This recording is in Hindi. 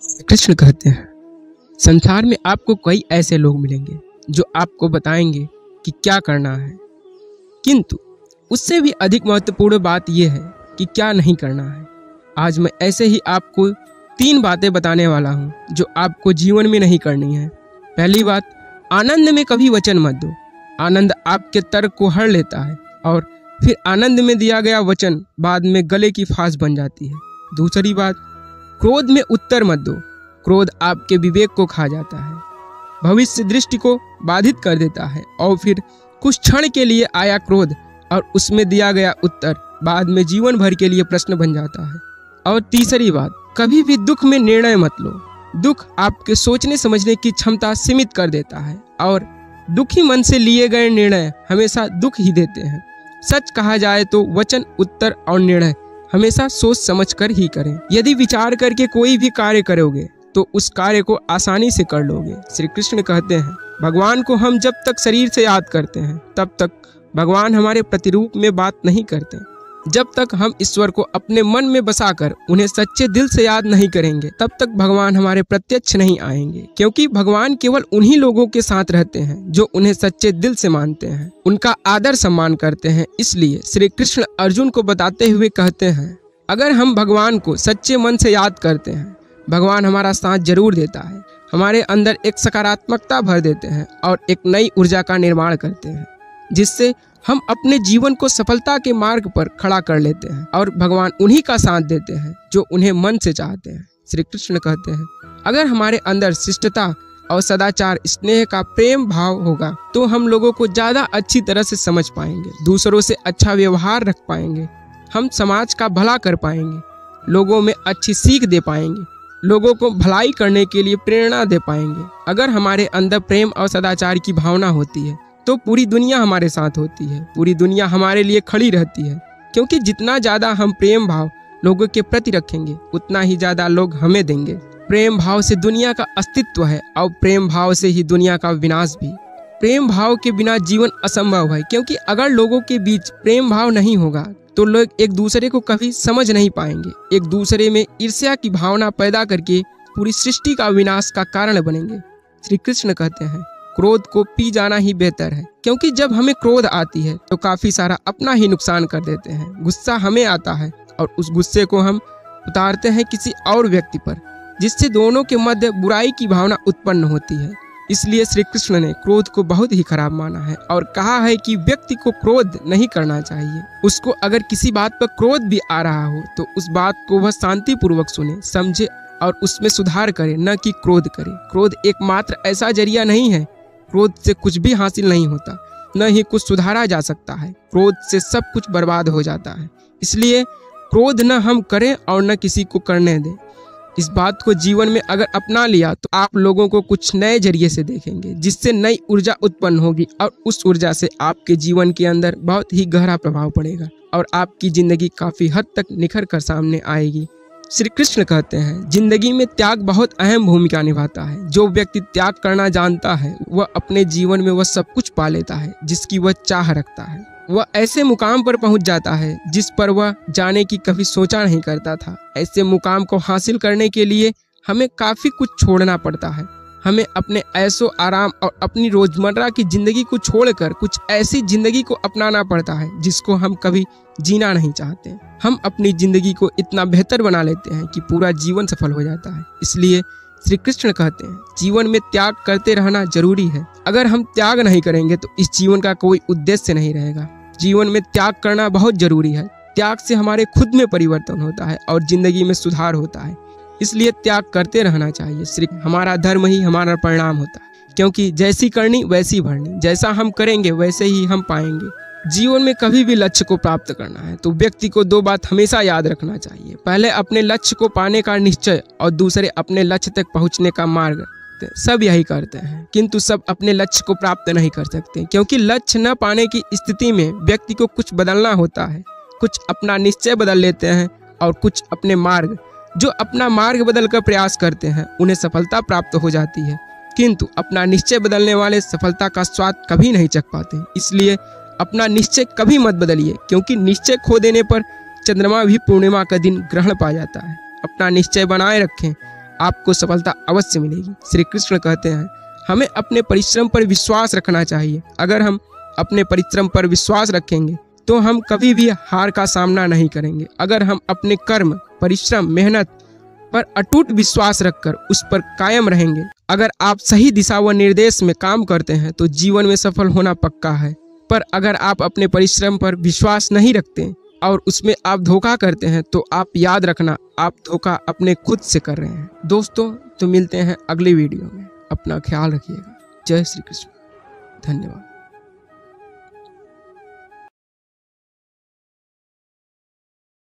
कृष्ण कहते हैं, संसार में आपको कई ऐसे लोग मिलेंगे जो आपको बताएंगे कि क्या करना है, किंतु उससे भी अधिक महत्वपूर्ण बात यह है कि क्या नहीं करना है। आज मैं ऐसे ही आपको 3 बातें बताने वाला हूँ जो आपको जीवन में नहीं करनी है। पहली बात, आनंद में कभी वचन मत दो। आनंद आपके तर्क को हर लेता है और फिर आनंद में दिया गया वचन बाद में गले की फांस बन जाती है। दूसरी बात, क्रोध में उत्तर मत दो। क्रोध आपके विवेक को खा जाता है, भविष्य दृष्टि को बाधित कर देता है और फिर कुछ क्षण के लिए आया क्रोध और उसमें दिया गया उत्तर बाद में जीवन भर के लिए प्रश्न बन जाता है। और तीसरी बात, कभी भी दुख में निर्णय मत लो। दुख आपके सोचने समझने की क्षमता सीमित कर देता है और दुखी मन से लिए गए निर्णय हमेशा दुख ही देते हैं। सच कहा जाए तो वचन, उत्तर और निर्णय हमेशा सोच समझ कर ही करें। यदि विचार करके कोई भी कार्य करोगे तो उस कार्य को आसानी से कर लोगे। श्री कृष्ण कहते हैं, भगवान को हम जब तक शरीर से याद करते हैं तब तक भगवान हमारे प्रतिरूप में बात नहीं करते। जब तक हम ईश्वर को अपने मन में बसाकर उन्हें सच्चे दिल से याद नहीं करेंगे तब तक भगवान हमारे प्रत्यक्ष नहीं आएंगे, क्योंकि भगवान केवल उन्हीं लोगों के साथ रहते हैं जो उन्हें सच्चे दिल से मानते हैं, उनका आदर सम्मान करते हैं। इसलिए श्री कृष्ण अर्जुन को बताते हुए कहते हैं, अगर हम भगवान को सच्चे मन से याद करते हैं, भगवान हमारा साथ जरूर देता है, हमारे अंदर एक सकारात्मकता भर देते हैं और एक नई ऊर्जा का निर्माण करते हैं, जिससे हम अपने जीवन को सफलता के मार्ग पर खड़ा कर लेते हैं और भगवान उन्हीं का साथ देते हैं जो उन्हें मन से चाहते हैं। श्री कृष्ण कहते हैं, अगर हमारे अंदर शिष्टता और सदाचार, स्नेह का प्रेम भाव होगा तो हम लोगों को ज़्यादा अच्छी तरह से समझ पाएंगे, दूसरों से अच्छा व्यवहार रख पाएंगे, हम समाज का भला कर पाएंगे, लोगों में अच्छी सीख दे पाएंगे, लोगों को भलाई करने के लिए प्रेरणा दे पाएंगे। अगर हमारे अंदर प्रेम और सदाचार की भावना होती है तो पूरी दुनिया हमारे साथ होती है, पूरी दुनिया हमारे लिए खड़ी रहती है, क्योंकि जितना ज़्यादा हम प्रेम भाव लोगों के प्रति रखेंगे उतना ही ज़्यादा लोग हमें देंगे। प्रेम भाव से दुनिया का अस्तित्व है और प्रेम भाव से ही दुनिया का विनाश भी। प्रेम भाव के बिना जीवन असंभव है, क्योंकि अगर लोगों के बीच प्रेम भाव नहीं होगा तो लोग एक दूसरे को कभी समझ नहीं पाएंगे, एक दूसरे में ईर्ष्या की भावना पैदा करके पूरी सृष्टि का विनाश का कारण बनेंगे। श्री कृष्ण कहते हैं, क्रोध को पी जाना ही बेहतर है, क्योंकि जब हमें क्रोध आती है तो काफी सारा अपना ही नुकसान कर देते हैं। गुस्सा हमें आता है और उस गुस्से को हम उतारते हैं किसी और व्यक्ति पर, जिससे दोनों के मध्य बुराई की भावना उत्पन्न होती है। इसलिए श्री कृष्ण ने क्रोध को बहुत ही खराब माना है और कहा है कि व्यक्ति को क्रोध नहीं करना चाहिए। उसको अगर किसी बात पर क्रोध भी आ रहा हो तो उस बात को वह शांतिपूर्वक सुने, समझे और उसमें सुधार करे, न कि क्रोध करे। क्रोध एकमात्र ऐसा जरिया नहीं है, क्रोध से कुछ भी हासिल नहीं होता, न ही कुछ सुधारा जा सकता है। क्रोध से सब कुछ बर्बाद हो जाता है। इसलिए क्रोध न हम करें और न किसी को करने दें। इस बात को जीवन में अगर अपना लिया तो आप लोगों को कुछ नए जरिए से देखेंगे, जिससे नई ऊर्जा उत्पन्न होगी और उस ऊर्जा से आपके जीवन के अंदर बहुत ही गहरा प्रभाव पड़ेगा और आपकी जिंदगी काफी हद तक निखर कर सामने आएगी। श्री कृष्ण कहते हैं, जिंदगी में त्याग बहुत अहम भूमिका निभाता है। जो व्यक्ति त्याग करना जानता है वह अपने जीवन में वह सब कुछ पा लेता है जिसकी वह चाह रखता है। वह ऐसे मुकाम पर पहुंच जाता है जिस पर वह जाने की कभी सोचा नहीं करता था। ऐसे मुकाम को हासिल करने के लिए हमें काफी कुछ छोड़ना पड़ता है। हमें अपने ऐशो आराम और अपनी रोजमर्रा की जिंदगी को छोड़कर कुछ ऐसी जिंदगी को अपनाना पड़ता है जिसको हम कभी जीना नहीं चाहते। हम अपनी जिंदगी को इतना बेहतर बना लेते हैं कि पूरा जीवन सफल हो जाता है। इसलिए श्री कृष्ण कहते हैं, जीवन में त्याग करते रहना जरूरी है। अगर हम त्याग नहीं करेंगे तो इस जीवन का कोई उद्देश्य नहीं रहेगा। जीवन में त्याग करना बहुत जरूरी है। त्याग से हमारे खुद में परिवर्तन होता है और जिंदगी में सुधार होता है। इसलिए त्याग करते रहना चाहिए। सिर्फ हमारा धर्म ही हमारा परिणाम होता है, क्योंकि जैसी करनी वैसी भरनी। जैसा हम करेंगे वैसे ही हम पाएंगे। जीवन में कभी भी लक्ष्य को प्राप्त करना है तो व्यक्ति को 2 बात हमेशा याद रखना चाहिए। पहले अपने लक्ष्य को पाने का निश्चय और दूसरे अपने लक्ष्य तक पहुंचने का मार्ग। सब यही करते हैं, किंतु सब अपने लक्ष्य को प्राप्त नहीं कर सकते, क्योंकि लक्ष्य न पाने की स्थिति में व्यक्ति को कुछ बदलना होता है। कुछ अपना निश्चय बदल लेते हैं और कुछ अपने मार्ग। जो अपना मार्ग बदल कर प्रयास करते हैं उन्हें सफलता प्राप्त हो जाती है, किंतु अपना निश्चय बदलने वाले सफलता का स्वाद कभी नहीं चख पाते। इसलिए अपना निश्चय कभी मत बदलिए, क्योंकि निश्चय खो देने पर चंद्रमा भी पूर्णिमा का दिन ग्रहण पा जाता है। अपना निश्चय बनाए रखें आपको सफलता अवश्य मिलेगी। श्री कृष्ण कहते हैं हमें अपने परिश्रम पर विश्वास रखना चाहिए। अगर हम अपने परिश्रम पर विश्वास रखेंगे तो हम कभी भी हार का सामना नहीं करेंगे। अगर हम अपने कर्म, परिश्रम, मेहनत पर अटूट विश्वास रखकर उस पर कायम रहेंगे, अगर आप सही दिशा व निर्देश में काम करते हैं तो जीवन में सफल होना पक्का है। पर अगर आप अपने परिश्रम पर विश्वास नहीं रखते और उसमें आप धोखा करते हैं तो आप याद रखना, आप धोखा अपने खुद से कर रहे हैं। दोस्तों, तो मिलते हैं अगली वीडियो में। अपना ख्याल रखिएगा। जय श्री कृष्ण। धन्यवाद।